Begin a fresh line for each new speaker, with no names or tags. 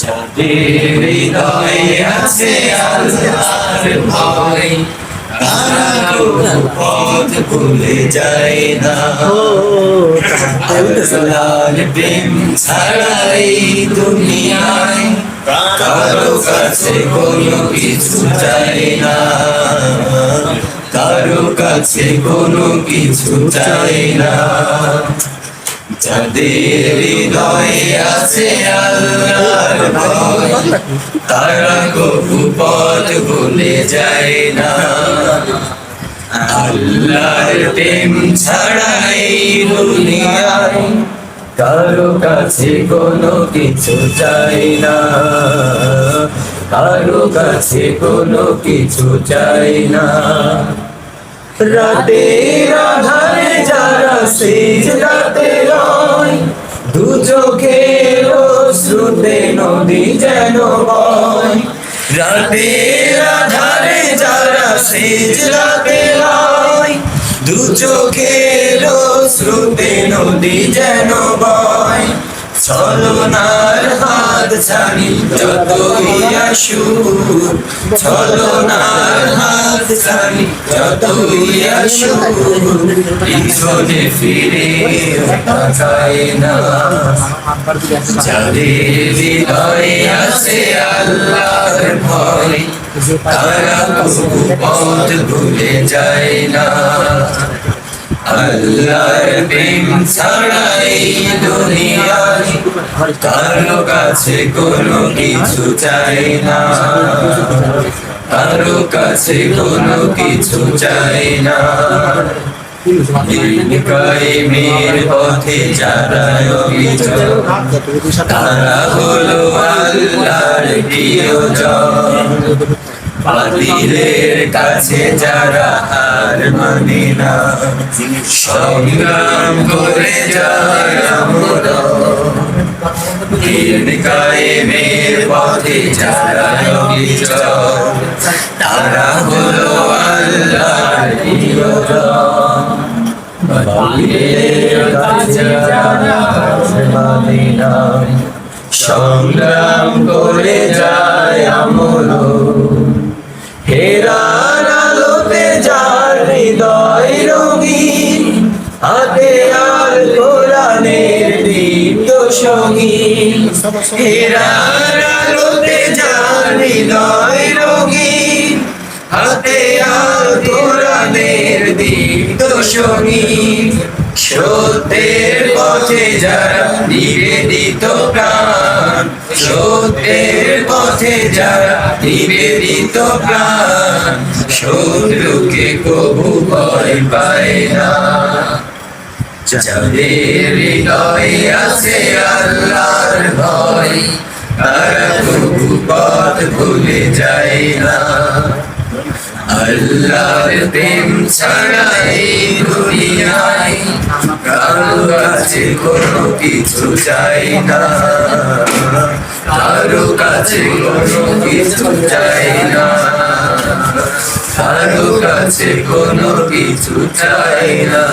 যাদের হৃদয়ে আছে আল্লাহর ভয় তারা কবু পথ ভুলে যায় না। আল্লাহর প্রেম ছাড়া এই দুনিয়ায় কারো কাছে কোনো কিছু চাই না, কারো কাছে কোনো কিছু চাই না। যাদের হৃদয়ে আছে আল্লাহর ভয় তারা কবু পথ ভুলে যায় না। আল্লাহর প্রেম ছাড়া এই দুনিয়ায় কারো কাছে কোনো কিছু চাই না, কারো কাছে কোনো কিছু চাই না। রাতের আধারে যারা সিজদাতে রয় দু চোখের অশ্রুতে নদী যেন বয়। রাতের আধারে যারা সিজদাতে রয় দু চোখের অশ্রুতে নদী যেন বয়। ছলনার হাত ছাড়ি যতই আসুক, ছলনার হাত ছাড়ি যতই আসুক, পিছনে ফিরে তাকায় না। যাদের হৃদয়ে আছে আল্লাহর ভয় তারা কবু পথ ভুলে যায় না। আল্লাহর প্রেম ছাড়া এই দুনিয়ায় কারো কাছে কোনো কিছু চাই না, কারো কাছে কোনো কিছু চাই না। দিন কায়েমের পথে যারা অবিচল তারা হলো আল্লাহর প্রিয়জন। বাতিলের কাছে যারা হার মানে না সংগ্রাম করে যায় আমল। দিন কায়েমের পথে যারা অবিচল তারা হলো আল্লাহর প্রিয়জন। বাতিলের কাছে যারা হার মানে না সংগ্রাম করে যায় আমল। হেরার আলোতে যার হৃদয় রঙিন হাতে আল কোরআনের দীপ্ত সঙ্গীন। হেরার আলোতে যার হৃদয় রঙিন হাতে আল কোরআনের দীপ্ত সঙ্গীন। সত্যের পথে যারা নিবেদিত প্রাণ, সত্যের পথে যারা নিবেদিত প্রাণ, শত্রুকে কবু ভয় পায় না। যাদের হৃদয়ে আছে আল্লাহর ভয় তারা কবু পথ ভুলে যায় না। আল্লাহর প্রেম ছাড়া এই দুনিয়ায় কারো কাছে কোনো কিছু চাই না, কারো কাছে কোনো কিছু চাই না, কারো কাছে কোনো কিছু চাই না।